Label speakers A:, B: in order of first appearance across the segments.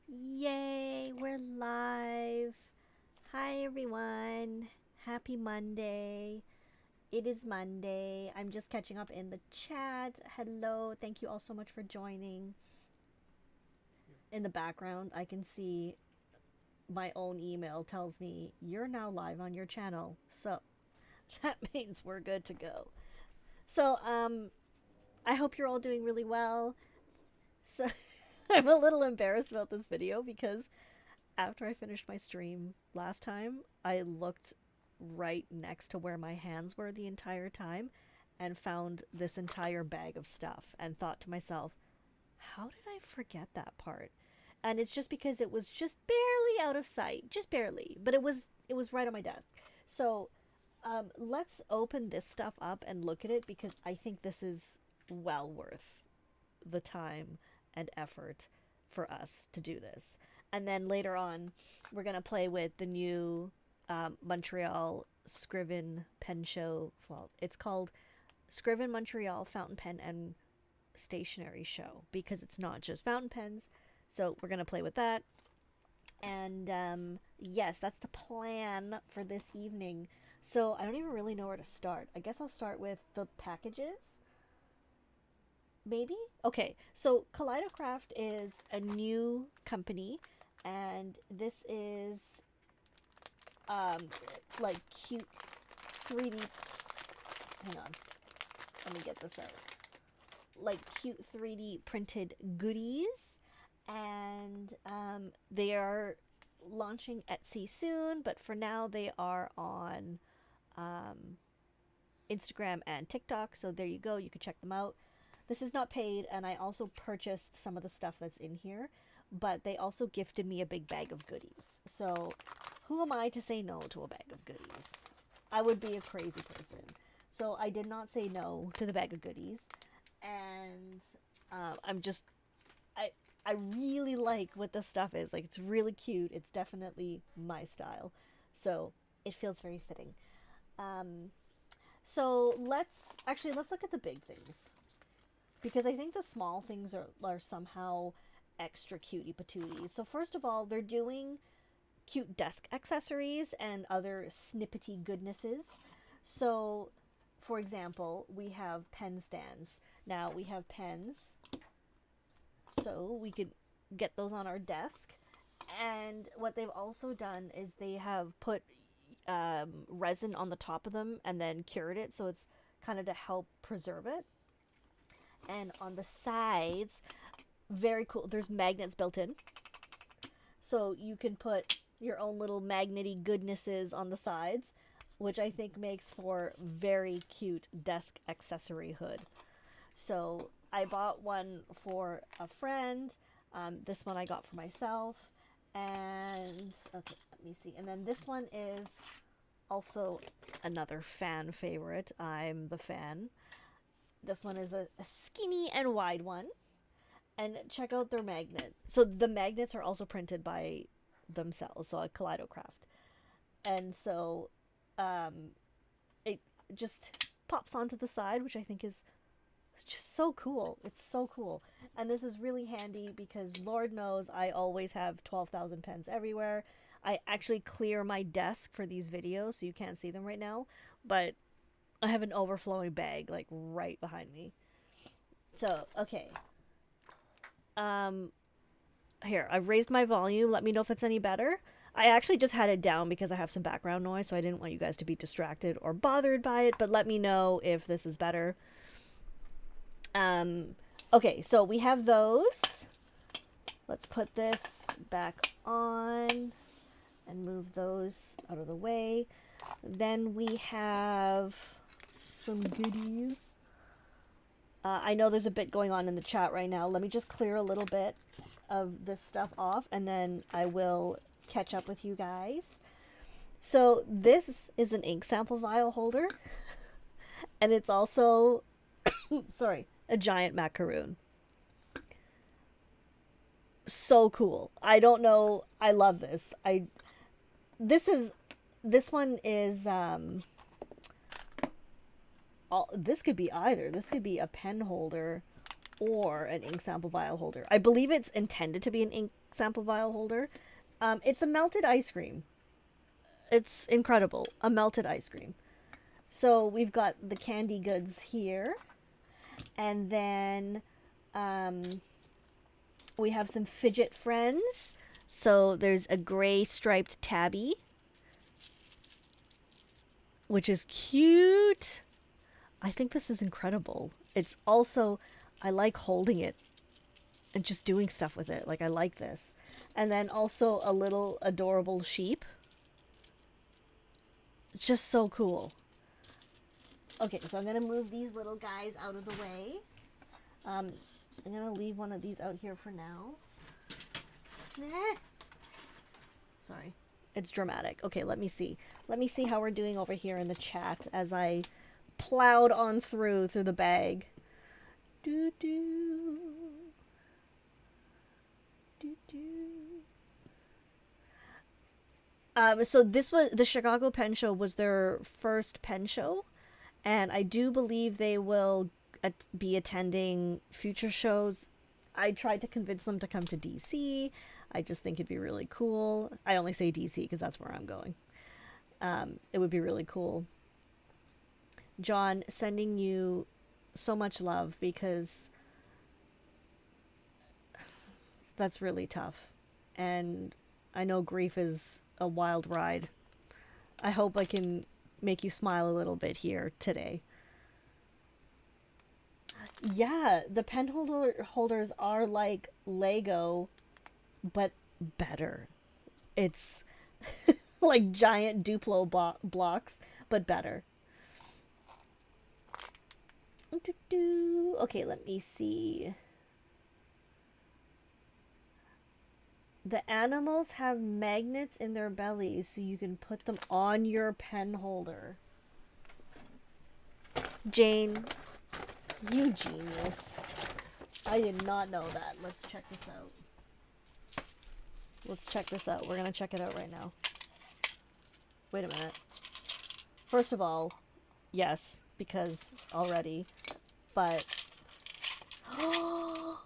A: Yay, we're live. Hi everyone. Happy Monday. It is Monday. I'm just catching up in the chat. Hello. Thank you all so much for joining. In the background, I can see my own email tells me you're now live on your channel. So that means we're good to go. So, I hope you're all doing really well. So I'm a little embarrassed about this video because after I finished my stream last time, I looked right next to where my hands were the entire time and found this entire bag of stuff and thought to myself, how did I forget that part? And it's just because it was just barely out of sight, just barely, but it was right on my desk. So let's open this stuff up and look at it because I think this is well worth the time and effort for us to do this. And then later on, we're going to play with the new Montreal Scriven pen show. Well, it's called Scriven Montreal Fountain Pen and Stationery Show because it's not just fountain pens. So we're going to play with that. And yes, that's the plan for this evening. So I don't even really know where to start. I guess I'll start with the packages. Maybe? Okay, so Kido Craft is a new company, and this is like cute 3D. Hang on, let me get this out. Like cute 3D printed goodies, and they are launching Etsy soon, but for now they are on Instagram and TikTok. So there you go, you can check them out. This is not paid, and I also purchased some of the stuff that's in here, but they also gifted me a big bag of goodies. So who am I to say no to a bag of goodies? I would be a crazy person. So I did not say no to the bag of goodies, and I really like what this stuff is. Like, it's really cute. It's definitely my style. So it feels very fitting. So let's look at the big things, because I think the small things are somehow extra cutie patooties. So first of all, they're doing cute desk accessories and other snippety goodnesses. So for example, we have pen stands. Now we have pens, so we could get those on our desk. And what they've also done is they have put resin on the top of them and then cured it, so it's kind of to help preserve it. And on the sides, very cool, there's magnets built in, so you can put your own little magnety goodnesses on the sides, which I think makes for very cute desk accessory hood. So I bought one for a friend, this one I got for myself, and okay, let me see, and then this one is also another fan favorite. I'm the fan. This one is a skinny and wide one. And check out their magnet. So the magnets are also printed by themselves, so a Kido Craft. And so it just pops onto the side, which I think is just so cool. It's so cool. And this is really handy because Lord knows I always have 12,000 pens everywhere. I actually clear my desk for these videos, so you can't see them right now. But I have an overflowing bag like right behind me. So, okay. Here, I've raised my volume. Let me know if it's any better. I actually just had it down because I have some background noise, so I didn't want you guys to be distracted or bothered by it, but let me know if this is better. Okay, so we have those. Let's put this back on and move those out of the way. Then we have some goodies. I know there's a bit going on in the chat right now. Let me just clear a little bit of this stuff off, and then I will catch up with you guys. So this is an ink sample vial holder, and it's also, sorry, a giant macaroon. So cool. I don't know. I love this. this one is this could be either. This could be a pen holder or an ink sample vial holder. I believe it's intended to be an ink sample vial holder. It's a melted ice cream. It's incredible. A melted ice cream. So we've got the candy goods here. And then we have some fidget friends. So there's a gray striped tabby, which is cute. I think this is incredible. It's also, I like holding it and just doing stuff with it. Like, I like this. And then also a little adorable sheep. Just so cool. Okay, so I'm going to move these little guys out of the way. I'm going to leave one of these out here for now. Sorry. It's dramatic. Okay, let me see. Let me see how we're doing over here in the chat as I plowed on through the bag. Doo doo. Doo doo. So this was the Chicago Pen Show was their first pen show, and I do believe they will be attending future shows. I tried to convince them to come to DC. I just think it'd be really cool. I only say DC because that's where I'm going. It would be really cool. John, sending you so much love because that's really tough. And I know grief is a wild ride. I hope I can make you smile a little bit here today. Yeah, the pen holders are like Lego, but better. It's like giant Duplo blocks, but better. Okay, let me see. The animals have magnets in their bellies so you can put them on your pen holder. Jane, you genius. I did not know that. Let's check this out. Let's check this out. We're going to check it out right now. Wait a minute. First of all, yes, because already, but oh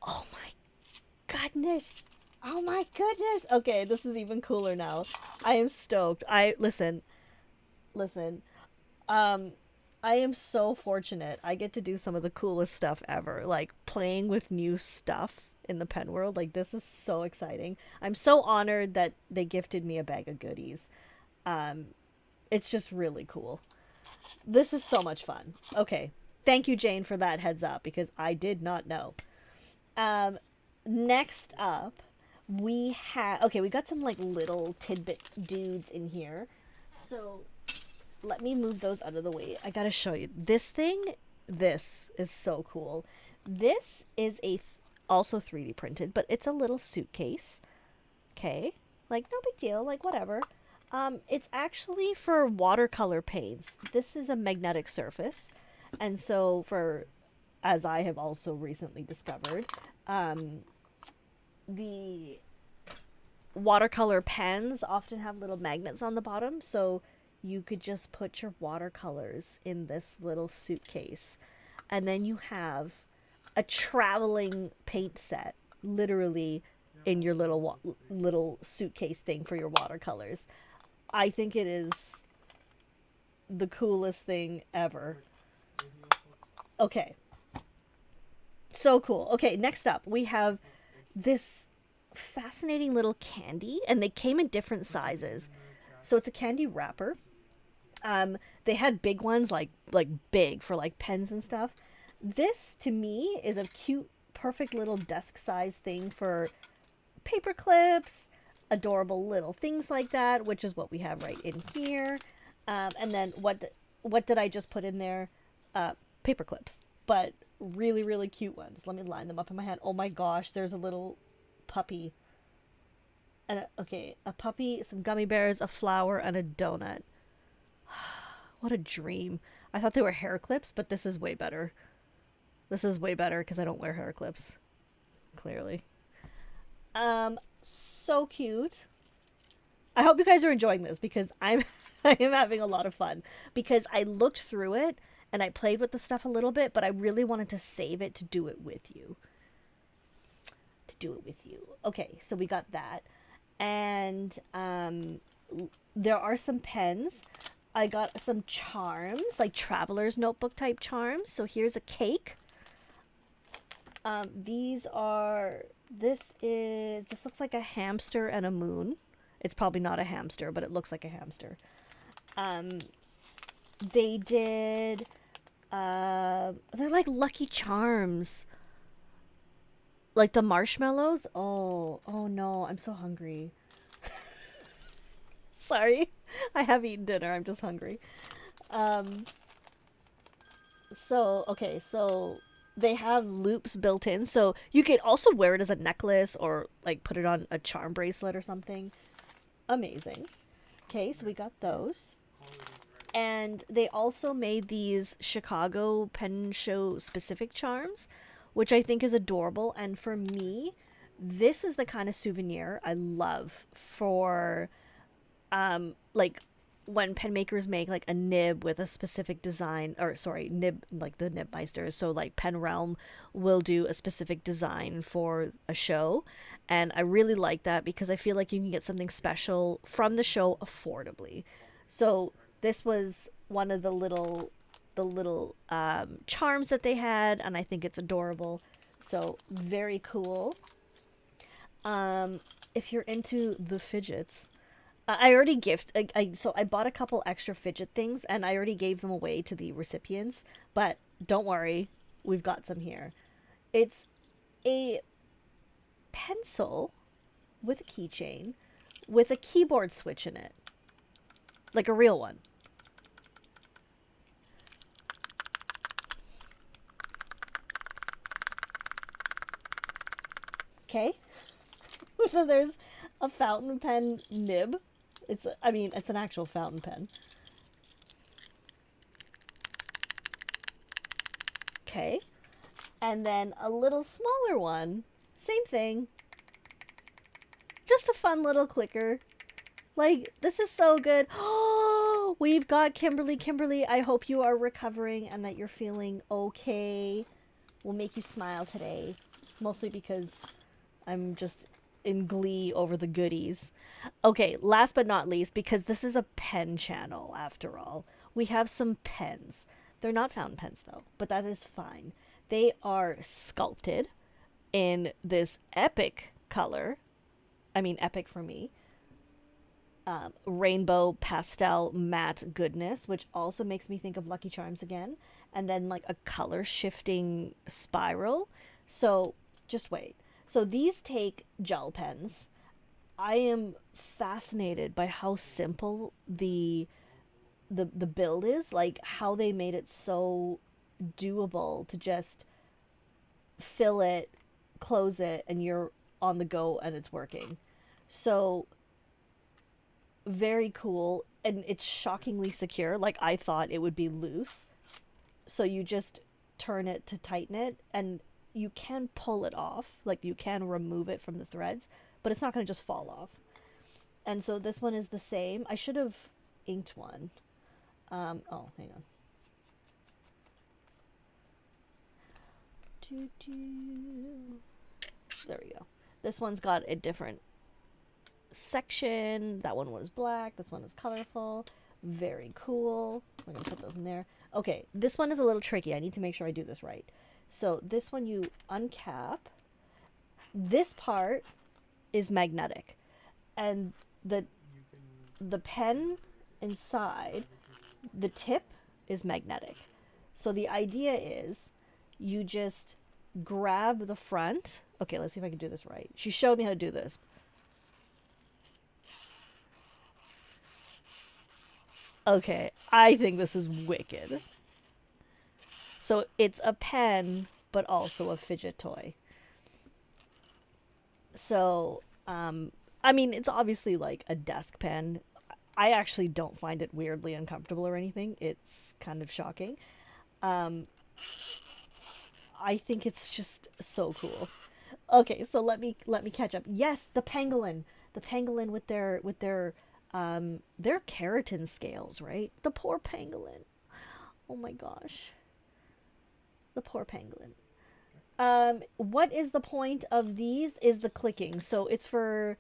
A: my goodness. Oh my goodness. Okay, this is even cooler now. I am stoked. Listen. I am so fortunate. I get to do some of the coolest stuff ever, like playing with new stuff in the pen world. Like, this is so exciting. I'm so honored that they gifted me a bag of goodies. It's just really cool. This is so much fun. Okay. Thank you, Jane, for that heads up, because I did not know. Next up, we got some like little tidbit dudes in here. So let me move those out of the way. I gotta show you. This is so cool. This is also 3D printed, but it's a little suitcase. Okay. Like, no big deal. Like, whatever. It's actually for watercolor paints. This is a magnetic surface. And so as I have also recently discovered, the watercolor pens often have little magnets on the bottom. So you could just put your watercolors in this little suitcase. And then you have a traveling paint set, literally in your little suitcase thing for your watercolors. I think it is the coolest thing ever. Okay. So cool. Okay, next up, we have this fascinating little candy, and they came in different sizes. So it's a candy wrapper. They had big ones, like big for like pens and stuff. This, to me, is a cute, perfect little desk size thing for paper clips, adorable little things like that, which is what we have right in here. And then what did I just put in there? Paper clips, but really, really cute ones. Let me line them up in my head. Oh my gosh, there's a little puppy. And a puppy, some gummy bears, a flower, and a donut. What a dream. I thought they were hair clips, but this is way better. This is way better because I don't wear hair clips. Clearly. So cute. I hope you guys are enjoying this because I'm I am having a lot of fun because I looked through it and I played with the stuff a little bit, but I really wanted to save it to do it with you. To do it with you. Okay, so we got that. And there are some pens. I got some charms, like traveler's notebook type charms. So here's a cake. These are, this looks like a hamster and a moon. It's probably not a hamster, but it looks like a hamster. They did, they're like Lucky Charms. Like the marshmallows. Oh no, I'm so hungry. Sorry. I have eaten dinner, I'm just hungry. Okay, so they have loops built in, so you could also wear it as a necklace or like put it on a charm bracelet or something. Amazing. Okay, so we got those. And they also made these Chicago pen show specific charms, which I think is adorable. And for me, this is the kind of souvenir I love for like when pen makers make like a nib with a specific design, or sorry, nib, like the Nibmeister. So like Pen Realm will do a specific design for a show, and I really like that because I feel like you can get something special from the show affordably. So this was one of the little charms that they had, and I think it's adorable. So very cool. If you're into the fidgets, I already so I bought a couple extra fidget things and I already gave them away to the recipients, but don't worry, we've got some here. It's a pencil with a keychain with a keyboard switch in it, like a real one. Okay. So there's a fountain pen nib. I mean, it's an actual fountain pen. Okay. And then a little smaller one. Same thing. Just a fun little clicker. Like, this is so good. Oh, we've got Kimberly. Kimberly, I hope you are recovering and that you're feeling okay. We'll make you smile today. Mostly because I'm just in glee over the goodies. Okay, last but not least, because this is a pen channel after all, we have some pens. They're not fountain pens though, but that is fine. They are sculpted in this epic color. I mean, epic for me. Rainbow pastel matte goodness, which also makes me think of Lucky Charms again. And then like a color shifting spiral. So just wait. So these take gel pens. I am fascinated by how simple the build is, like how they made it so doable to just fill it, close it, and you're on the go and it's working. So very cool, and it's shockingly secure. Like I thought it would be loose. So you just turn it to tighten it, and you can pull it off, like you can remove it from the threads, but it's not going to just fall off. And so this one is the same. I should have inked one. Oh, hang on. There we go. This one's got a different section. That one was black. This one is colorful. Very cool. I'm going to put those in there. Okay, this one is a little tricky. I need to make sure I do this right. So this one you uncap. This part is magnetic, and the pen inside, the tip is magnetic. So the idea is you just grab the front. Okay, let's see if I can do this right. She showed me how to do this. Okay, I think this is wicked. So it's a pen, but also a fidget toy. So, I mean, it's obviously like a desk pen. I actually don't find it weirdly uncomfortable or anything. It's kind of shocking. I think it's just so cool. Okay, so let me catch up. Yes, the pangolin. The pangolin with their keratin scales, right? The poor pangolin. Oh my gosh. The poor pangolin. What is the point of these is the clicking. So it's for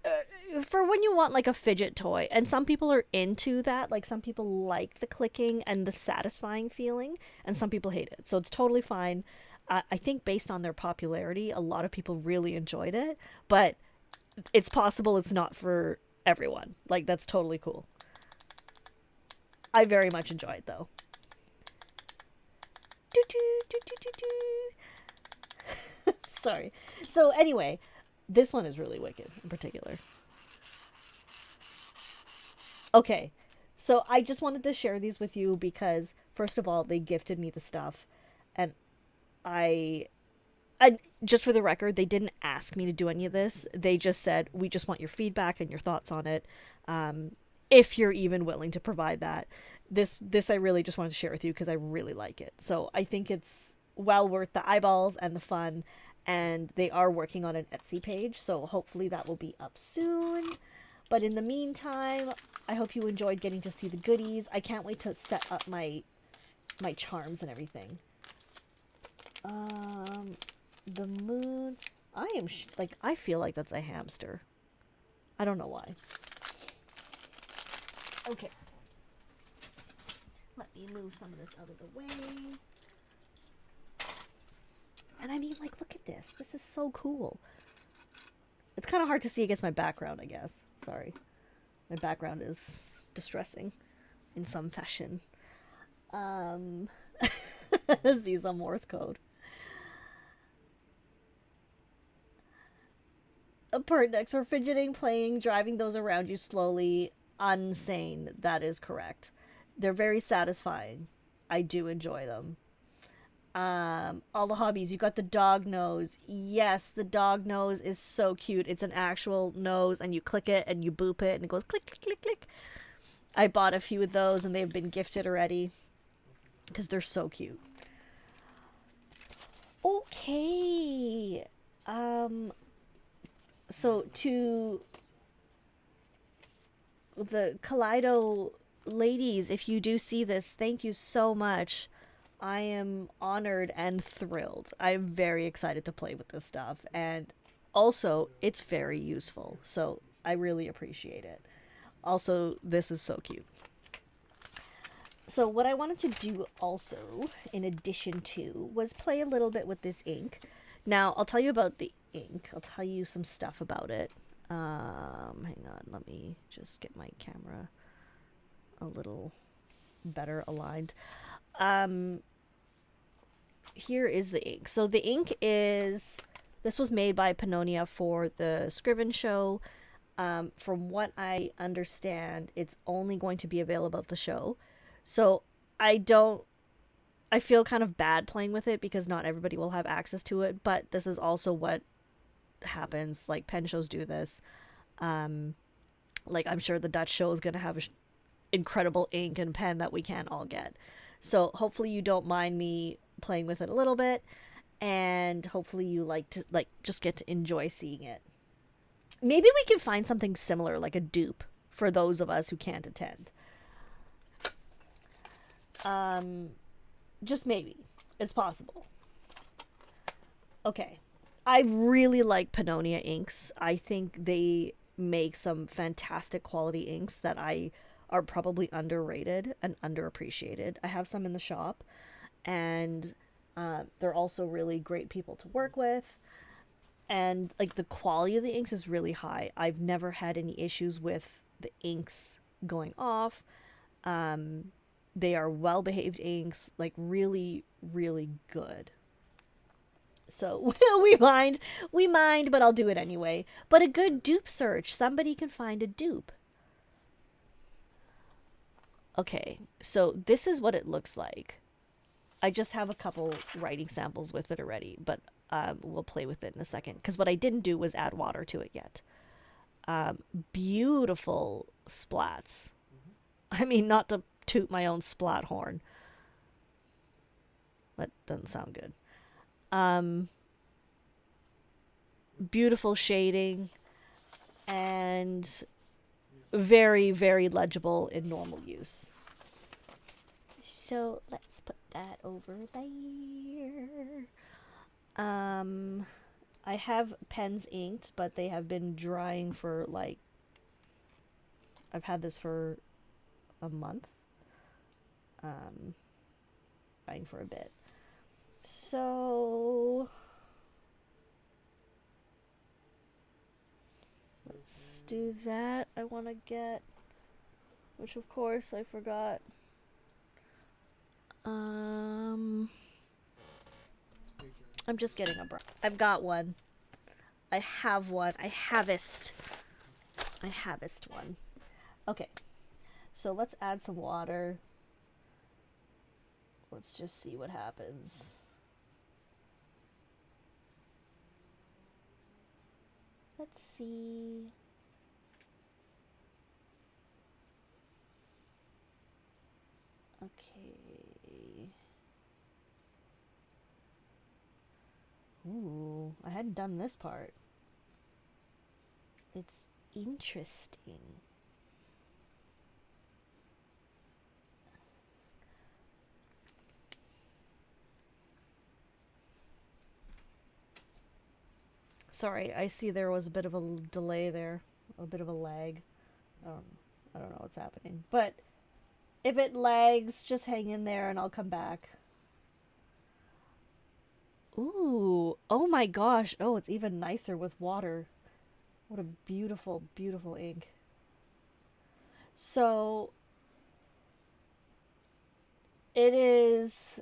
A: when you want like a fidget toy, and some people are into that. Like some people like the clicking and the satisfying feeling, and some people hate it, so it's totally fine. I think based on their popularity, a lot of people really enjoyed it, but it's possible it's not for everyone. Like that's totally cool. I very much enjoy it though. Sorry. So anyway, this one is really wicked in particular. Okay, so I just wanted to share these with you because, first of all, they gifted me the stuff, and I, and just for the record, they didn't ask me to do any of this. They just said, we just want your feedback and your thoughts on it, if you're even willing to provide that. This I really just wanted to share with you because I really like it. So I think it's well worth the eyeballs and the fun, and they are working on an Etsy page, so hopefully that will be up soon. But in the meantime, I hope you enjoyed getting to see the goodies. I can't wait to set up my charms and everything. The moon. I am like, I feel like that's a hamster. I don't know why. Okay. Let me move some of this out of the way. And I mean, like, look at this. This is so cool. It's kind of hard to see against my background, I guess. Sorry. My background is distressing in some fashion. See some Morse code. A part next for fidgeting, playing, driving those around you slowly. Unsane. That is correct. They're very satisfying. I do enjoy them. All the hobbies. You got the dog nose. Yes, the dog nose is so cute. It's an actual nose, and you click it and you boop it and it goes click click click click. I bought a few of those and they've been gifted already because they're so cute. Okay. So to the Kaleido ladies, if you do see this, thank you so much. I am honored and thrilled. I'm very excited to play with this stuff, and also it's very useful, so I really appreciate it. Also, this is so cute. So what I wanted to do also, in addition to, was play a little bit with this ink. Now, I'll tell you about the ink. I'll tell you some stuff about it. Hang on, let me just get my camera a little better aligned. Here is the ink. So the ink this was made by Pannonia for the Scriven show. From what I understand, it's only going to be available at the show. So I feel kind of bad playing with it because not everybody will have access to it, but this is also what happens. Like, pen shows do this. Like, I'm sure the Dutch show is going to have incredible ink and pen that we can't all get. So hopefully you don't mind me playing with it a little bit, and hopefully you just get to enjoy seeing it. Maybe we can find something similar, like a dupe, for those of us who can't attend. Just maybe. It's possible. Okay. I really like Pannonia inks. I think they make some fantastic quality inks that are probably underrated and underappreciated. I have some in the shop, and they're also really great people to work with. And like, the quality of the inks is really high. I've never had any issues with the inks going off. They are well-behaved inks, like really, really good. So we mind, but I'll do it anyway. But a good dupe search, somebody can find a dupe. Okay, so this is what it looks like. I just have a couple writing samples with it already, but we'll play with it in a second. Because what I didn't do was add water to it yet. Beautiful splats. I mean, not to toot my own splat horn. That doesn't sound good. beautiful shading, and very, very legible in normal use. So let's put that over there. I have pens inked, but they have been drying for like, I've had this for a month. Drying for a bit. So let's do that. I want to get, which of course I forgot. I'm just getting a brush. I've got one. I have one. I havest one. Okay. So let's add some water. Let's just see what happens. Let's see. Okay. Ooh, I hadn't done this part. It's interesting. Sorry, I see there was a bit of a delay there, a bit of a lag. I don't know what's happening, but if it lags, just hang in there and I'll come back. Ooh, oh my gosh. Oh, it's even nicer with water. What a beautiful, beautiful ink. So it is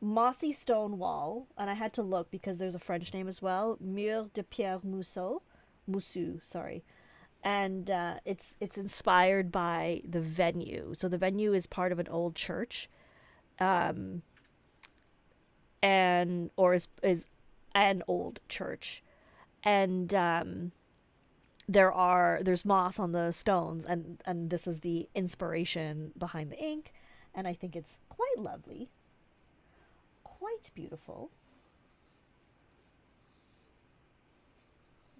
A: mossy stone wall, and I had to look because there's a French name as well, Mur de Pierre Moussou, sorry. And it's inspired by the venue. So the venue is part of an old church. Is an old church, and there's moss on the stones, and this is the inspiration behind the ink, and I think it's quite lovely, quite beautiful.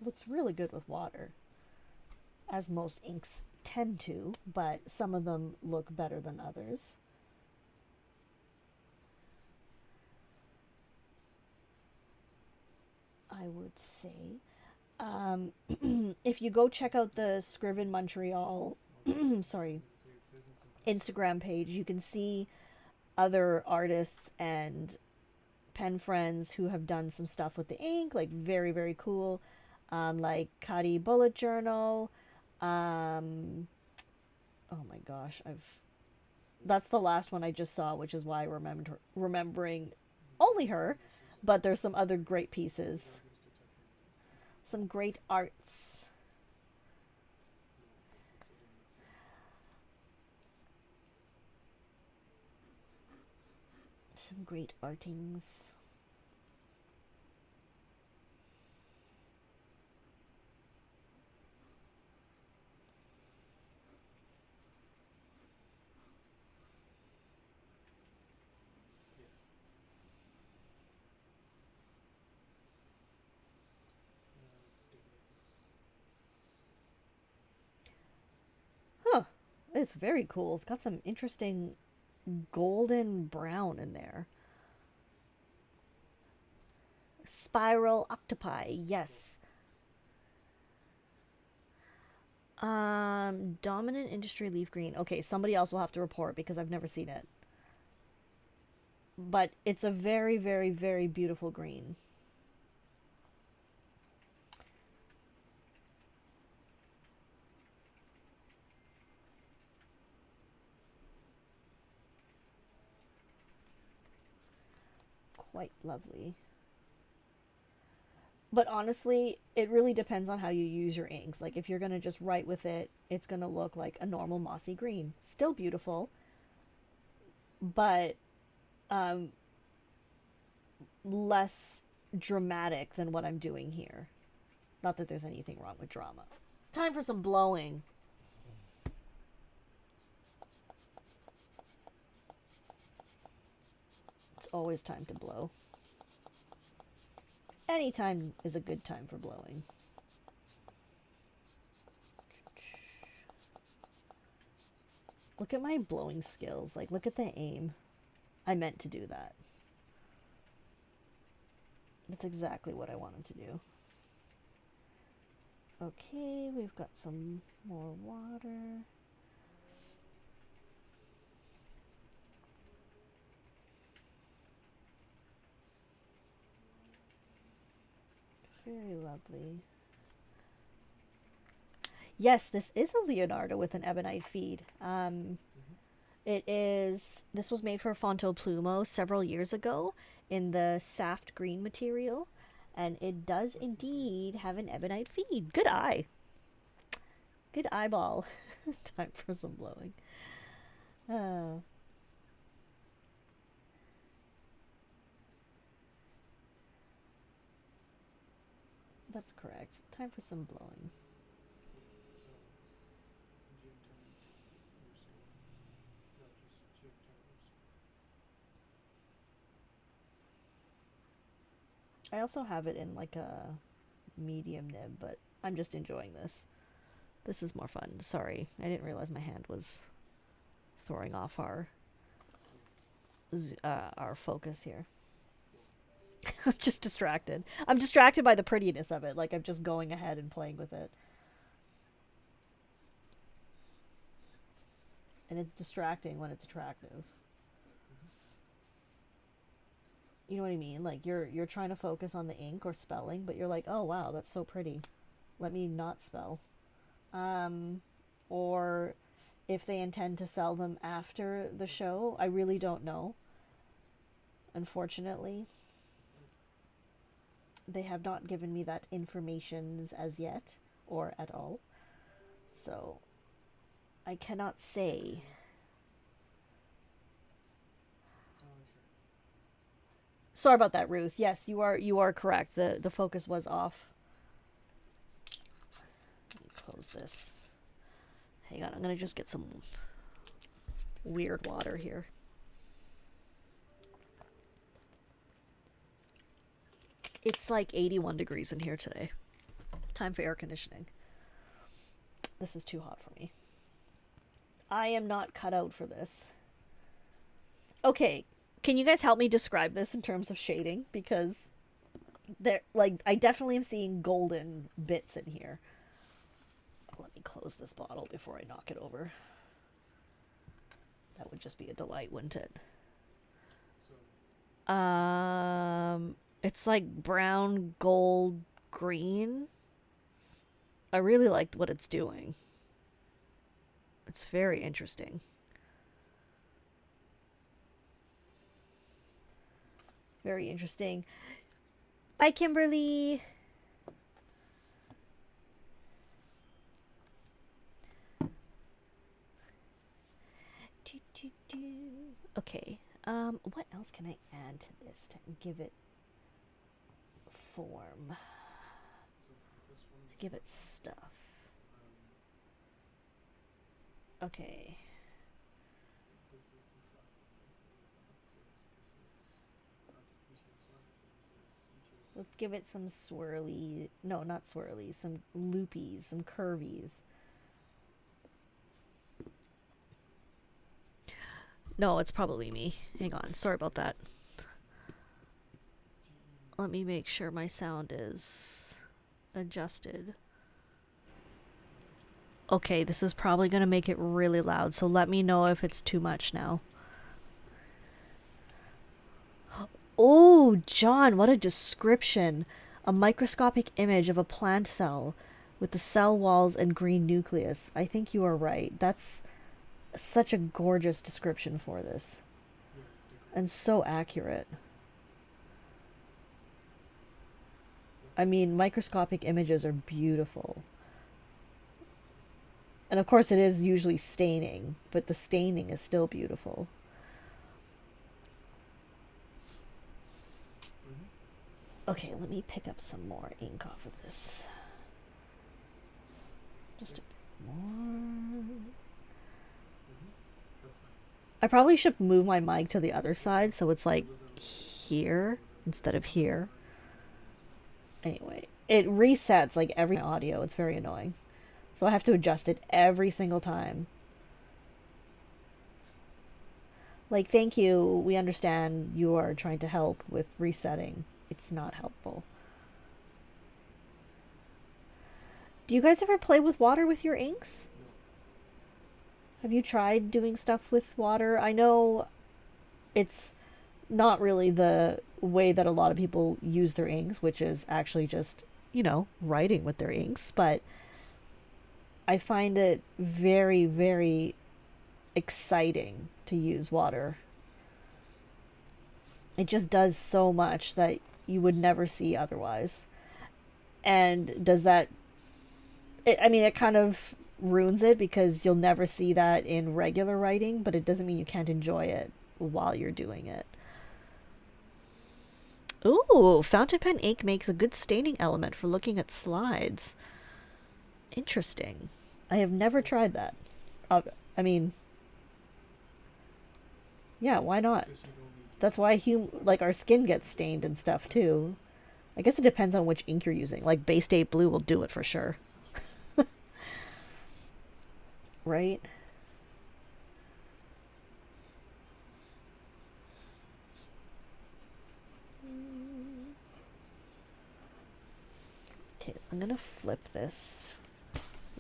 A: Looks really good with water, as most inks tend to, but some of them look better than others. I would say. If you go check out the Scriven Montreal, sorry, Instagram page, you can see other artists and pen friends who have done some stuff with the ink, like very, very cool. Like Kadi Bullet Journal. Oh my gosh, that's the last one I just saw, which is why I'm remembering only her. But there's some other great pieces. Some great arts. Some great artings. Huh. It's very cool. It's got some interesting golden brown in there. Spiral octopi, yes. Dominant industry leaf green. Okay, somebody else will have to report because I've never seen it. But it's a very, very, very beautiful green. Quite lovely. But honestly, it really depends on how you use your inks. Like if you're going to just write with it, it's going to look like a normal mossy green. Still beautiful, but less dramatic than what I'm doing here. Not that there's anything wrong with drama. Time for some blowing. It's always time to blow. Anytime is a good time for blowing. Look at my blowing skills. Like, look at the aim. I meant to do that. That's exactly what I wanted to do. Okay, we've got some more water. Very lovely. Yes, this is a Leonardo with an ebonite feed. This was made for Fonto Plumo several years ago in the saft green material, and it does indeed have an ebonite feed. Good eye. Good eyeball. Time for some blowing. That's correct. Time for some blowing. I also have it in like a medium nib, but I'm just enjoying this. This is more fun. Sorry, I didn't realize my hand was throwing off our focus here. I'm just distracted. I'm distracted by the prettiness of it. Like, I'm just going ahead and playing with it. And it's distracting when it's attractive. You know what I mean? Like, you're trying to focus on the ink or spelling, but you're like, oh wow, that's so pretty. Let me not spell. Or if they intend to sell them after the show, I really don't know. Unfortunately, they have not given me that information as yet, or at all. So, I cannot say. Sorry about that, Ruth. Yes, you are correct. The focus was off. Let me close this. Hang on, I'm gonna just get some weird water here. It's like 81 degrees in here today. Time for air conditioning. This is too hot for me. I am not cut out for this. Okay, can you guys help me describe this in terms of shading? Because I definitely am seeing golden bits in here. Let me close this bottle before I knock it over. That would just be a delight, wouldn't it? It's like brown, gold, green. I really liked what it's doing. It's very interesting. Very interesting. Bye, Kimberly. Okay. What else can I add to this to give it form? Give it stuff. Okay. Let's give it some swirly, no, not swirly, some loopies, some curvies. No, it's probably me. Hang on, sorry about that. Let me make sure my sound is adjusted. Okay, this is probably going to make it really loud, so let me know if it's too much now. Oh, John, what a description. A microscopic image of a plant cell with the cell walls and green nucleus. I think you are right. That's such a gorgeous description for this. And so accurate. I mean, microscopic images are beautiful. And of course it is usually staining, but the staining is still beautiful. Okay, let me pick up some more ink off of this. Just a bit more. I probably should move my mic to the other side so it's like here instead of here. Anyway, it resets like every audio. It's very annoying. So I have to adjust it every single time. Like, thank you. We understand you are trying to help with resetting. It's not helpful. Do you guys ever play with water with your inks? Have you tried doing stuff with water? I know it's not really the way that a lot of people use their inks, which is actually just, you know, writing with their inks, but I find it very, very exciting to use water. It just does so much that you would never see otherwise. And does that I mean, it kind of ruins it because you'll never see that in regular writing, but it doesn't mean you can't enjoy it while you're doing it. Ooh, fountain pen ink makes a good staining element for looking at slides. Interesting. I have never tried that. I mean, yeah, why not? That's why like our skin gets stained and stuff too. I guess it depends on which ink you're using. Like Bay State Blue will do it for sure. Right? Okay, I'm gonna flip this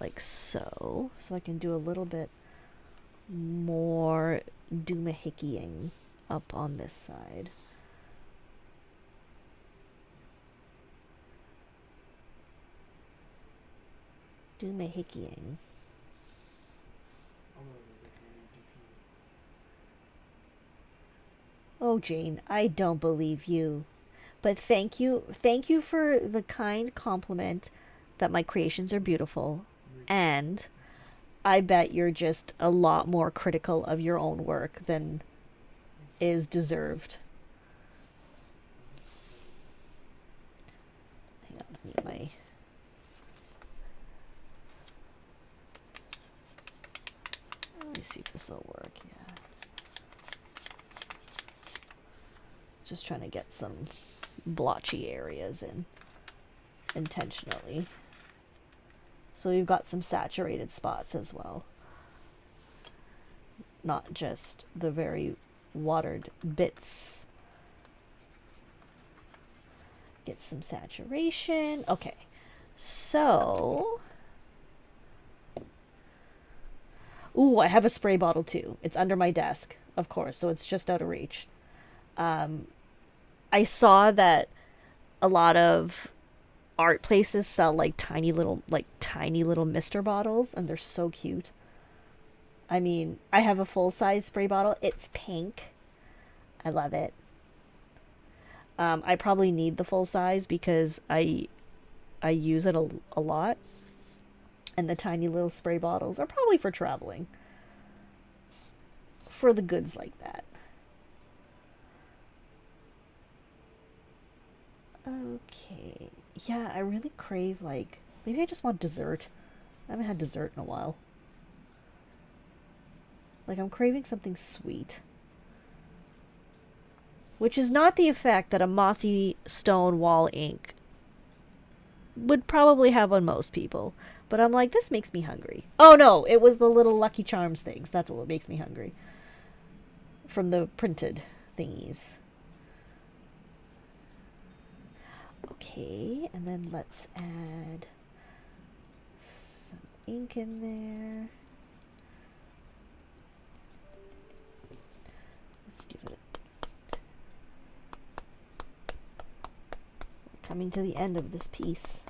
A: like so I can do a little bit more doohickying up on this side. Doohickying. Oh, Jane, I don't believe you. But thank you for the kind compliment that my creations are beautiful. And I bet you're just a lot more critical of your own work than is deserved. Hang on, let me let me see if this will work. Yeah. Just trying to get some blotchy areas in intentionally. So we've got some saturated spots as well. Not just the very watered bits. Get some saturation. Okay. So, ooh, I have a spray bottle too. It's under my desk, of course, so it's just out of reach. I saw that a lot of art places sell like tiny little mister bottles, and they're so cute. I mean, I have a full-size spray bottle. It's pink. I love it. I probably need the full size because I use it a lot. And the tiny little spray bottles are probably for traveling. For the goods like that. Okay. Yeah, I really crave, like, maybe I just want dessert. I haven't had dessert in a while. Like, I'm craving something sweet. Which is not the effect that a mossy stone wall ink would probably have on most people. But I'm like, this makes me hungry. Oh no, it was the little Lucky Charms things. That's what makes me hungry. From the printed thingies. Okay, and then let's add some ink in there. Let's give it coming to the end of this piece.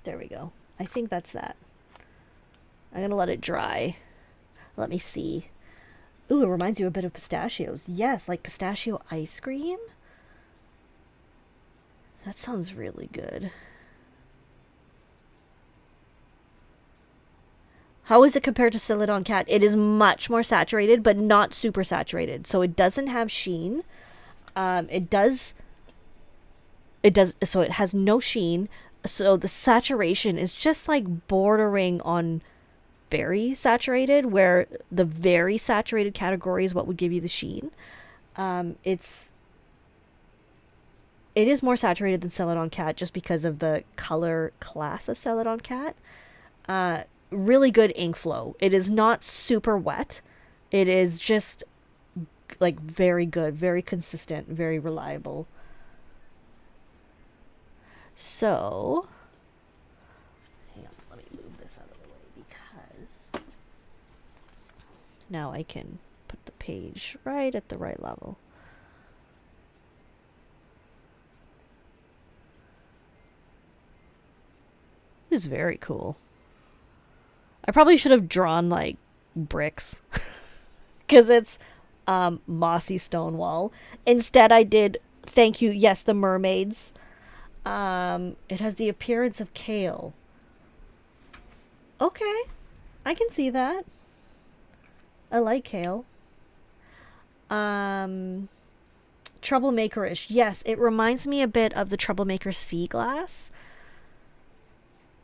A: There we go. I think that's that. I'm gonna let it dry. Let me see. Ooh, it reminds you a bit of pistachios. Yes, like pistachio ice cream. That sounds really good. How is it compared to Celadon Cat? It is much more saturated, but not super saturated. So it doesn't have sheen. It does, so it has no sheen. So the saturation is just like bordering on very saturated, where the very saturated category is what would give you the sheen. It is more saturated than Celadon Cat just because of the color class of Celadon Cat. Really good ink flow. It is not super wet. It is just like very good, very consistent, very reliable. So, hang on, let me move this out of the way because now I can put the page right at the right level. It is very cool. I probably should have drawn like bricks because it's mossy stone wall. Instead, I did, thank you, yes, the mermaids. It has the appearance of kale. Okay, I can see that. I like kale. Troublemaker-ish. Yes, it reminds me a bit of the Troublemaker Sea Glass.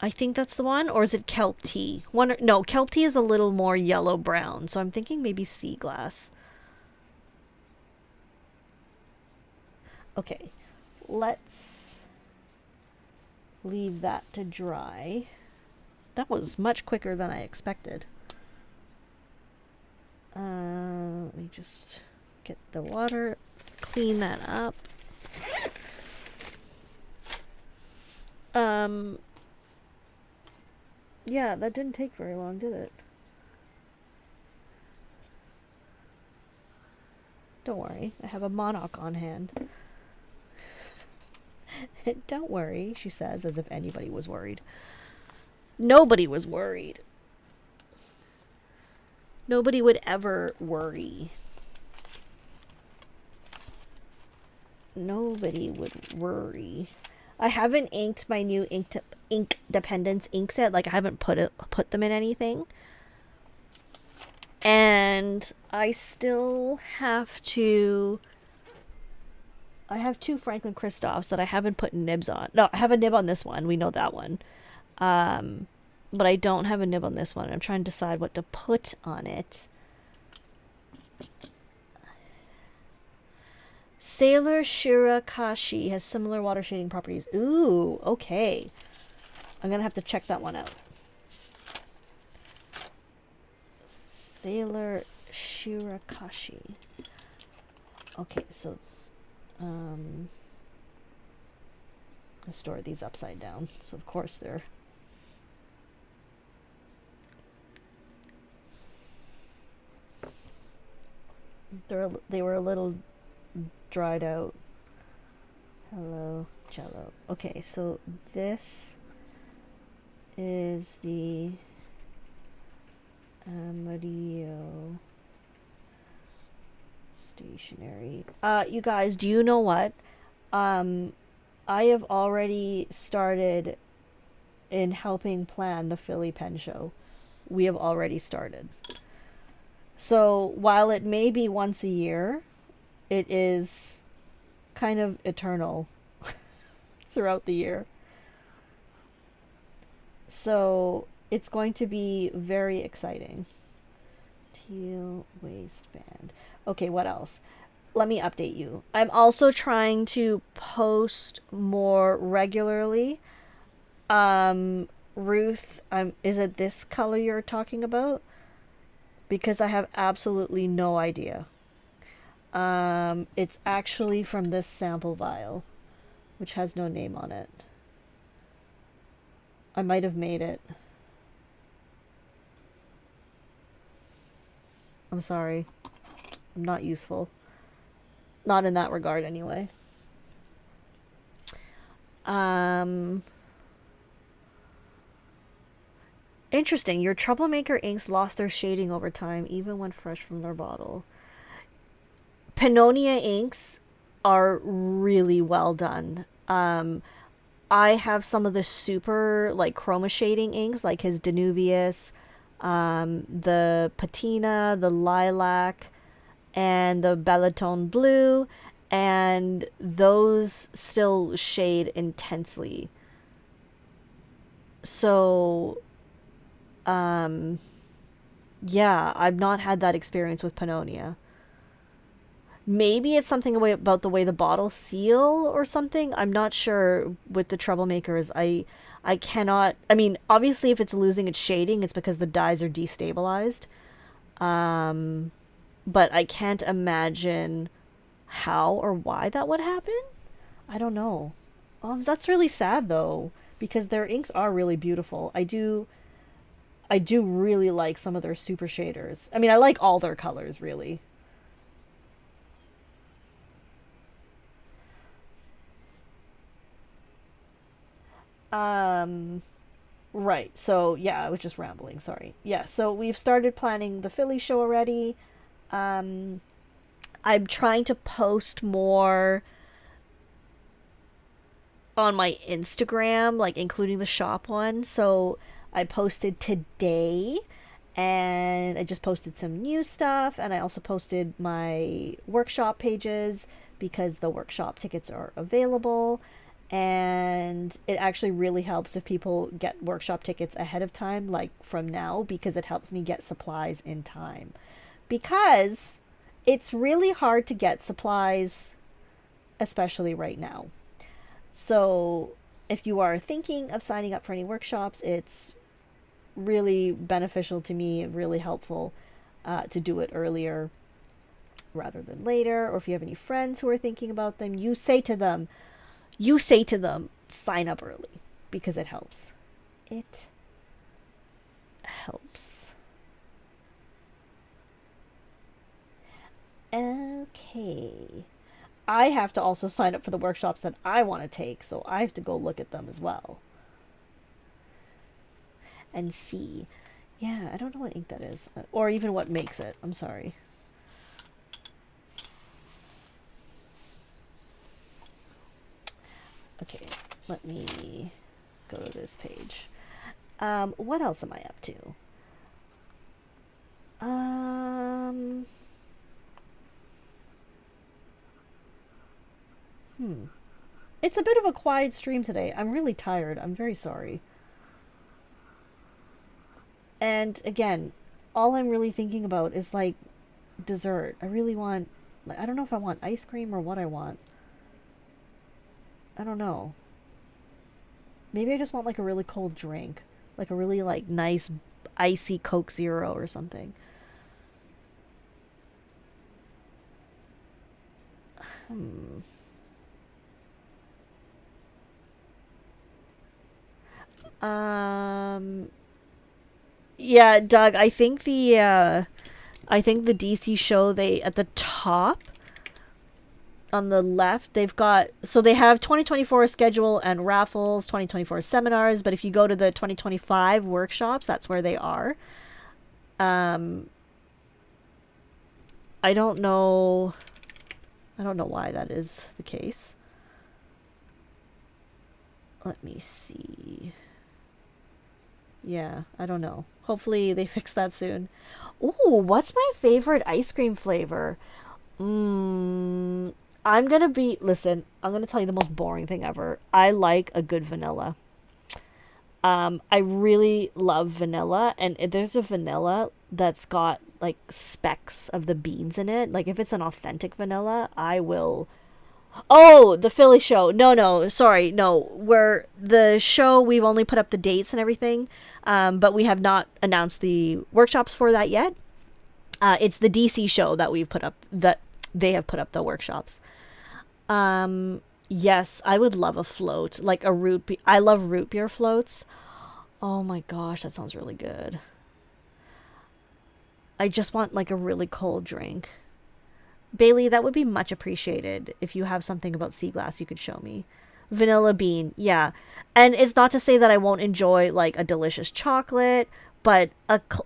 A: I think that's the one, or is it kelp tea? No, kelp tea is a little more yellow brown, so I'm thinking maybe sea glass. Okay, let's leave that to dry. That was much quicker than I expected. Let me just get the water, clean that up. Yeah, that didn't take very long, did it? Don't worry, I have a monarch on hand. Don't worry, she says, as if anybody was worried. Nobody was worried. Nobody would ever worry. Nobody would worry. I haven't inked my new Ink Dependence ink set. Like, I haven't put them in anything. And I still have to... I have 2 Franklin Christophs that I haven't put nibs on. No, I have a nib on this one. We know that one. But I don't have a nib on this one. I'm trying to decide what to put on it. Sailor Shirakashi has similar water shading properties. Ooh, okay. I'm gonna have to check that one out. Sailor Shirakashi. Okay, so I store these upside down, so of course they were a little dried out. Hello, Jello. Okay, so this is the Amarillo stationery. You guys, do you know what? I have already started in helping plan the Philly Pen Show. We have already started. So while it may be once a year, it is kind of eternal throughout the year. So it's going to be very exciting. Teal waistband. Okay, what else? Let me update you. I'm also trying to post more regularly. Ruth, is it this color you're talking about? Because I have absolutely no idea. It's actually from this sample vial, which has no name on it. I might have made it. I'm sorry. I'm not useful. Not in that regard, anyway. Interesting. Your Troublemaker inks lost their shading over time, even when fresh from their bottle. Pannonia inks are really well done. I have some of the super, like, chroma shading inks, like his Danuvius, the Patina, the Lilac, and the Bellatone Blue, and those still shade intensely. So Yeah, I've not had that experience with Pannonia. Maybe it's something about the way the bottles seal or something. I'm not sure with the troublemakers. I cannot. I mean, obviously, if it's losing its shading, it's because the dyes are destabilized. Um, but I can't imagine how or why that would happen. I don't know. That's really sad though, because their inks are really beautiful. I do really like some of their super shaders. I mean, I like all their colors really. Um, right. So yeah, I was just rambling. Sorry. Yeah. So we've started planning the Philly show already. Um, I'm trying to post more on my Instagram, like including the shop one. So I posted today and I just posted some new stuff, and I also posted my workshop pages because the workshop tickets are available. And it actually really helps if people get workshop tickets ahead of time, like from now, because it helps me get supplies in time. Because it's really hard to get supplies, especially right now. So, if you are thinking of signing up for any workshops, it's really beneficial to me, really helpful to do it earlier rather than later. Or if you have any friends who are thinking about them, you say to them, sign up early because it helps. It helps. Okay. I have to also sign up for the workshops that I want to take, so I have to go look at them as well and see. Yeah, I don't know what ink that is, or even what makes it. I'm sorry. Okay, let me go to this page. What else am I up to? Um, It's a bit of a quiet stream today. I'm really tired. I'm very sorry. And again, all I'm really thinking about is like dessert. I really want, like, I don't know if I want ice cream or what I want. I don't know. Maybe I just want like a really cold drink, like a really like nice icy Coke Zero or something. Hmm. Um. Yeah, Doug. I think the DC show, they at the top on the left, they've got, so they have 2024 schedule and raffles, 2024 seminars, but if you go to the 2025 workshops, that's where they are. Um, I don't know. I don't know why that is the case. Let me see. Yeah, I don't know. Hopefully they fix that soon. Ooh, what's my favorite ice cream flavor? Mmm. I'm gonna tell you the most boring thing ever. I like a good vanilla. I really love vanilla, and there's a vanilla that's got like specks of the beans in it. Like if it's an authentic vanilla, I will. Oh, the Philly show. No, no, sorry, no. Where the show, we've only put up the dates and everything, but we have not announced the workshops for that yet. It's the DC show that we've put up, that they have put up the workshops. Yes, I would love a float, like a I love root beer floats. Oh my gosh, that sounds really good. I just want like a really cold drink. Bailey, that would be much appreciated if you have something about sea glass you could show me. Vanilla bean, yeah. And it's not to say that I won't enjoy like a delicious chocolate, but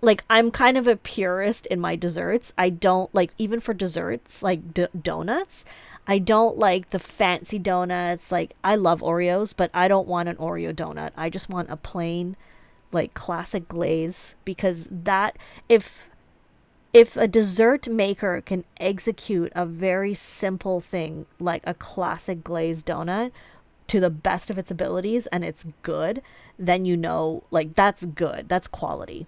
A: like I'm kind of a purist in my desserts. I don't like, even for desserts like donuts. I don't like the fancy donuts. Like I love Oreos, but I don't want an Oreo donut. I just want a plain like classic glaze, because that if a dessert maker can execute a very simple thing like a classic glazed donut to the best of its abilities and it's good, then you know, like, that's good. That's quality.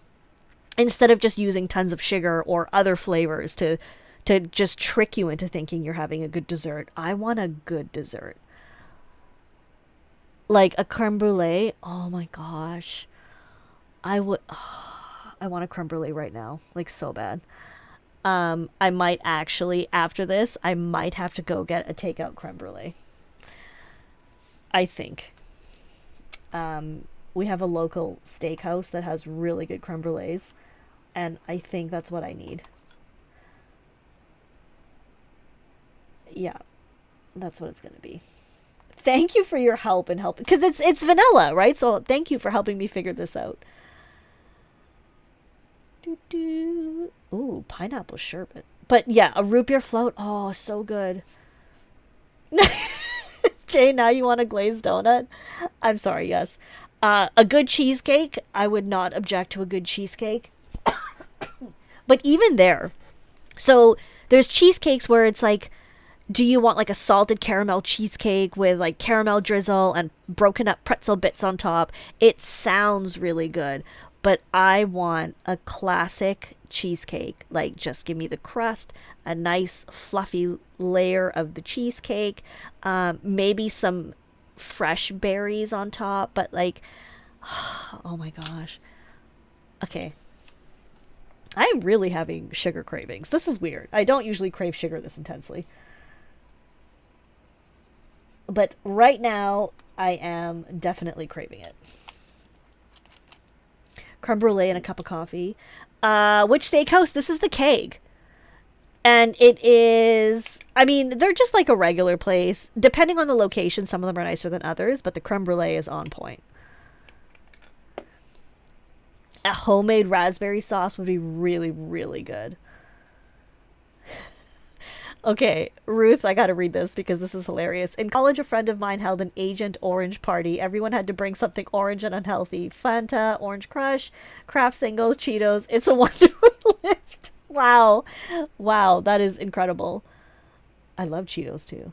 A: Instead of just using tons of sugar or other flavors to just trick you into thinking you're having a good dessert. I want a good dessert. Like a creme brulee. Oh my gosh. I would I want a creme brulee right now, like so bad. I might actually, after this, I might have to go get a takeout creme brulee. I think. We have a local steakhouse that has really good creme brulees, and I think that's what I need. Yeah, that's what it's gonna be. Thank you for your help and help, because it's vanilla, right? So thank you for helping me figure this out. Ooh, pineapple sherbet. But yeah, a root beer float. Oh, so good. Jay, now you want a glazed donut? I'm sorry, yes. A good cheesecake. I would not object to a good cheesecake. But even there, so there's cheesecakes where it's like, do you want like a salted caramel cheesecake with like caramel drizzle and broken up pretzel bits on top? It sounds really good, but I want a classic cheesecake. Like, just give me the crust, a nice fluffy layer of the cheesecake, maybe some fresh berries on top, but like, oh my gosh. Okay. I'm really having sugar cravings. This is weird. I don't usually crave sugar this intensely. But right now, I am definitely craving it. Creme brulee and a cup of coffee. Which steakhouse? This is the Keg. And it is, I mean, they're just like a regular place. Depending on the location, some of them are nicer than others, but the creme brulee is on point. A homemade raspberry sauce would be really, really good. Okay, Ruth, I gotta read this because this is hilarious. In college, a friend of mine held an Agent Orange party. Everyone had to bring something orange and unhealthy. Fanta, Orange Crush, Kraft Singles, Cheetos. It's a wonder we lived. Wow. Wow, that is incredible. I love Cheetos too.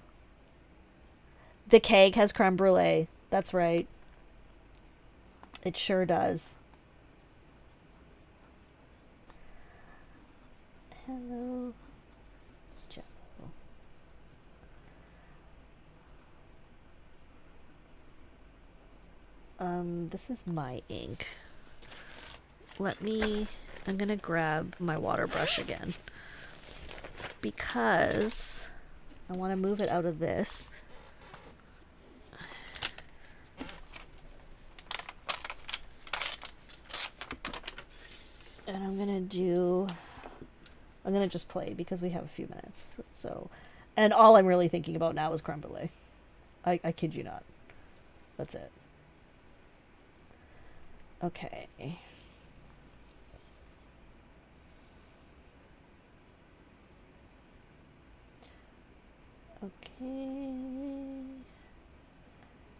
A: The Keg has creme brulee. That's right. It sure does. Hello. This is my ink. I'm gonna grab my water brush again. Because I want to move it out of this. And I'm gonna just play because we have a few minutes. So, and all I'm really thinking about now is creme brulee. I kid you not. That's it. Okay. Okay.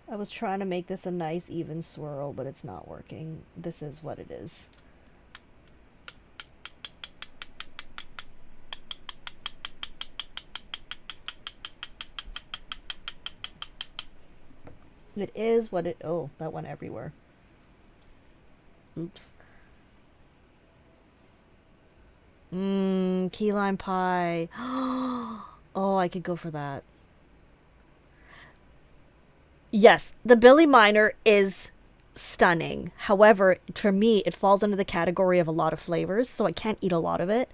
A: I was trying to make this a nice even swirl, but it's not working. This is what it is. It is what it... Oh, that went everywhere. Oops. Key lime pie. Oh, I could go for that. Yes, the Billy Miner is stunning. However, for me, it falls under the category of a lot of flavors, so I can't eat a lot of it.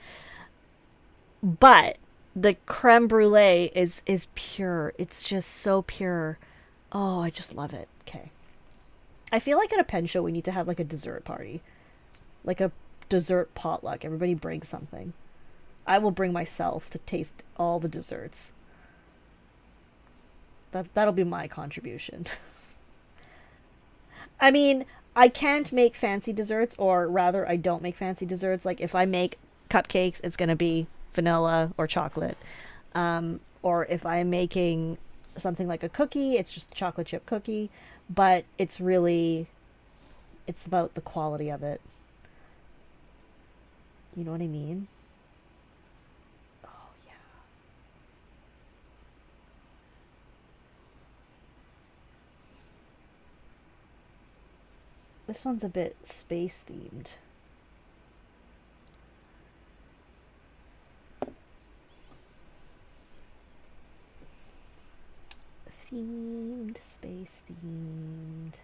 A: But the creme brulee is pure. It's just so pure. Oh, I just love it. Okay. I feel like at a pen show we need to have like a dessert party. Like a dessert potluck. Everybody brings something. I will bring myself to taste all the desserts. That'll be my contribution. I mean, I can't make fancy desserts, or rather I don't make fancy desserts. Like if I make cupcakes, it's going to be vanilla or chocolate. Or if I'm making something like a cookie, it's just a chocolate chip cookie. But it's about the quality of it. You know what I mean? Oh, yeah. This one's a bit space themed. Space themed.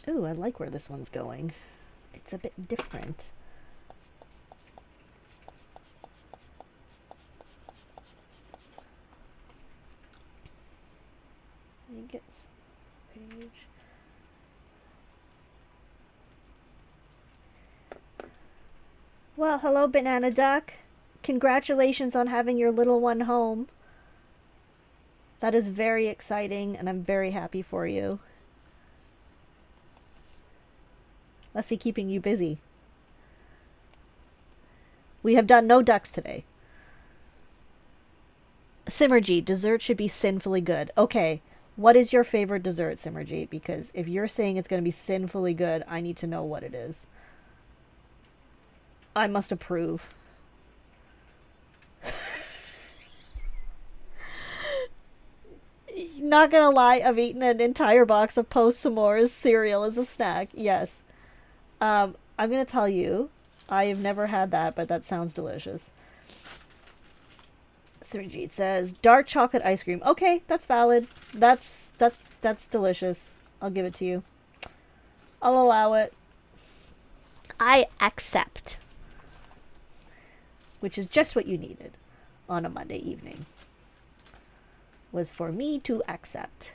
A: Ooh, I like where this one's going. It's a bit different. I think it's page. Well, hello, Banana Duck. Congratulations on having your little one home. That is very exciting, and I'm very happy for you. Must be keeping you busy. We have done no ducks today. Simmergy, dessert should be sinfully good. Okay, what is your favorite dessert, Simmergy? Because if you're saying it's going to be sinfully good, I need to know what it is. I must approve. Not gonna lie, I've eaten an entire box of Post S'mores cereal as a snack. Yes. I'm gonna tell you, I have never had that, but that sounds delicious. Surjeet says dark chocolate ice cream. Okay, that's valid. That's delicious. I'll give it to you. I'll allow it. I accept. Which is just what you needed on a Monday evening. Was for me to accept.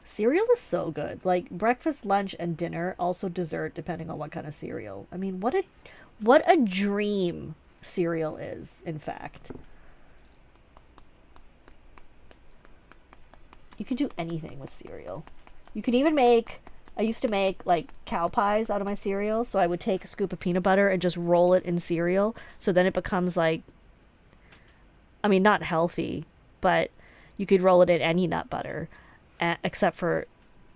A: Cereal is so good. Like breakfast, lunch, and dinner, also dessert, depending on what kind of cereal. I mean, what a dream cereal is, in fact. You can do anything with cereal. You can even make, I used to make like cow pies out of my cereal, so I would take a scoop of peanut butter and just roll it in cereal, so then it becomes like, I mean, not healthy, but you could roll it in any nut butter. Except for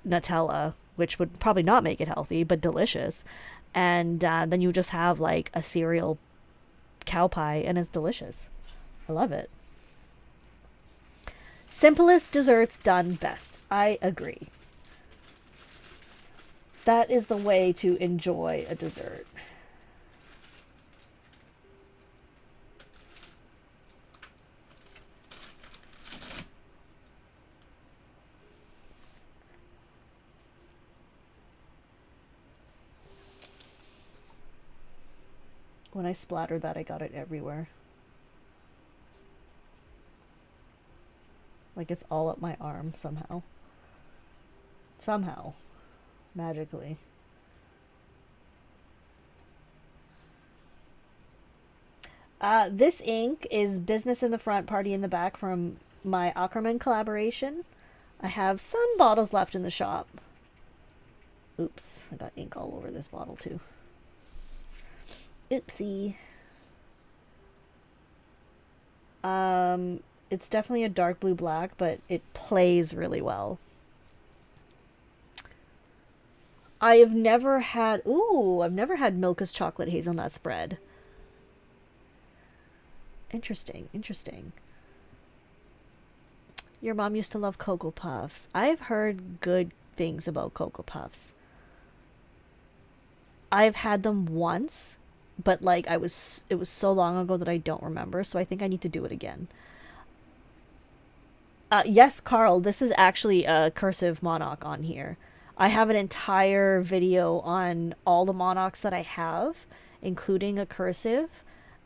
A: Nutella, which would probably not make it healthy, but delicious. And then you just have like a cereal cow pie, and it's delicious. I love it. Simplest desserts done best. I agree. That is the way to enjoy a dessert. When I splattered that, I got it everywhere. Like it's all up my arm somehow. Somehow. Magically. This ink is Business in the Front, Party in the Back from my Akkerman collaboration. I have some bottles left in the shop. Oops, I got ink all over this bottle too. Oopsie. It's definitely a dark blue black, but it plays really well. I've never had Milka's chocolate hazelnut spread. Interesting, interesting. Your mom used to love Cocoa Puffs. I've heard good things about Cocoa Puffs. I've had them once, but like it was so long ago that I don't remember, so I think I need to do it again. Yes, Carl, this is actually a cursive monarch on here. I have an entire video on all the monarchs that I have, including a cursive.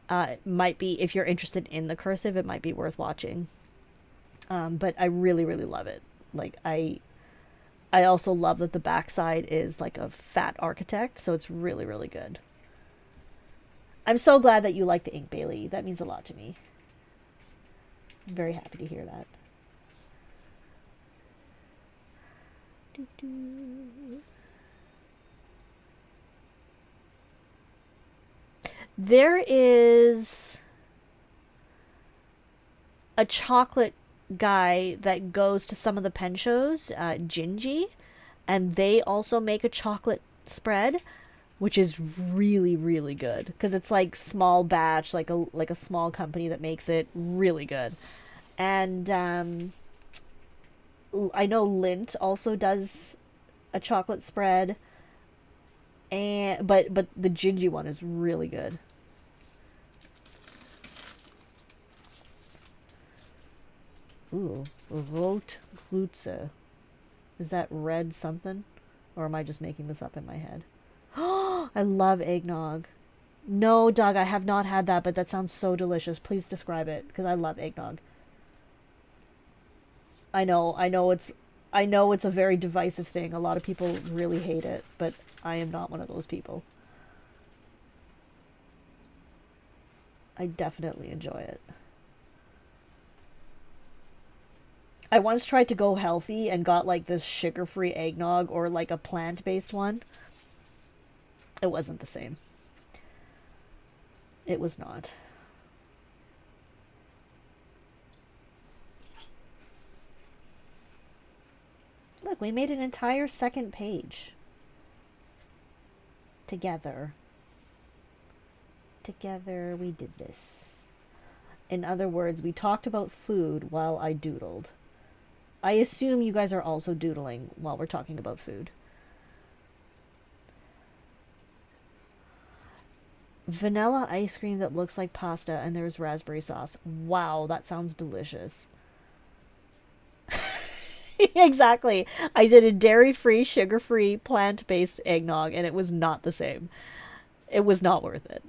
A: It might be, if you're interested in the cursive, it might be worth watching. But I really, really love it. Like, I also love that the backside is like a fat architect, so it's really, really good. I'm so glad that you like the ink, Bailey. That means a lot to me. I'm very happy to hear that. There is a chocolate guy that goes to some of the pen shows, Gingy, and they also make a chocolate spread, which is really, really good because it's like small batch, like a small company that makes it really good. And I know Lint also does a chocolate spread, and but the Gingy one is really good. Ooh, Rotgrütze. Is that red something? Or am I just making this up in my head? Oh, I love eggnog. No, Doug, I have not had that, but that sounds so delicious. Please describe it, because I love eggnog. I know it's a very divisive thing. A lot of people really hate it, but I am not one of those people. I definitely enjoy it. I once tried to go healthy and got like this sugar-free eggnog or like a plant-based one. It wasn't the same. It was not. Look, we made an entire second page. Together. Together we did this. In other words, we talked about food while I doodled. I assume you guys are also doodling while we're talking about food. Vanilla ice cream that looks like pasta and there's raspberry sauce. Wow, that sounds delicious. Exactly. I did a dairy-free, sugar-free, plant-based eggnog and it was not the same. It was not worth it.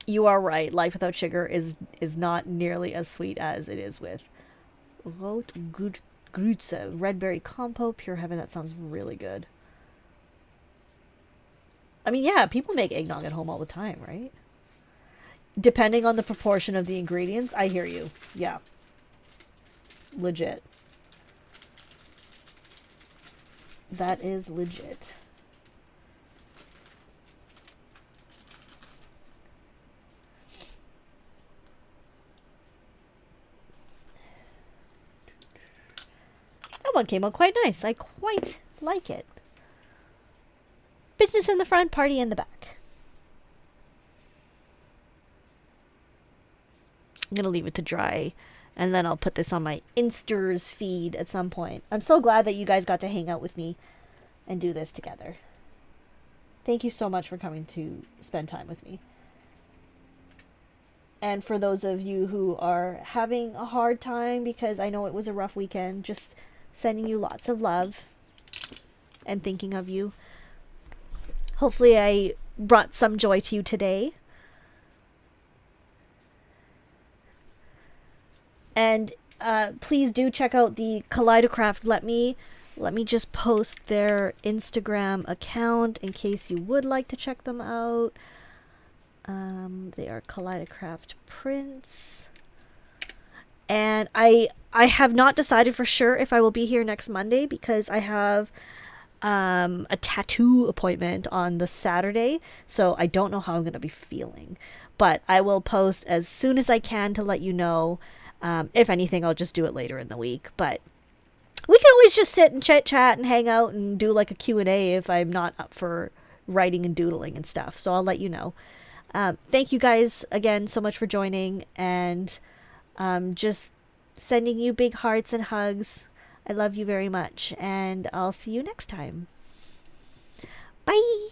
A: You are right. Life without sugar is not nearly as sweet as it is with Rotgrütze, red berry compote, pure heaven. That sounds really good. I mean, yeah, people make eggnog at home all the time, right? Depending on the proportion of the ingredients, I hear you. Yeah. Legit. That is legit. That one came out quite nice. I quite like it. Business in the front, party in the back. I'm going to leave it to dry, and then I'll put this on my Instars feed at some point. I'm so glad that you guys got to hang out with me and do this together. Thank you so much for coming to spend time with me. And for those of you who are having a hard time, because I know it was a rough weekend, just sending you lots of love and thinking of you. Hopefully I brought some joy to you today. And please do check out the Kido Craft. Let me just post their Instagram account in case you would like to check them out. They are Kido Craft prints. And I have not decided for sure if I will be here next Monday because I have a tattoo appointment on the Saturday, so I don't know how I'm going to be feeling. But I will post as soon as I can to let you know. If anything, I'll just do it later in the week. But we can always just sit and chit-chat and hang out and do like a Q&A if I'm not up for writing and doodling and stuff. So I'll let you know. Thank you guys again so much for joining, and just sending you big hearts and hugs. I love you very much, and I'll see you next time. Bye!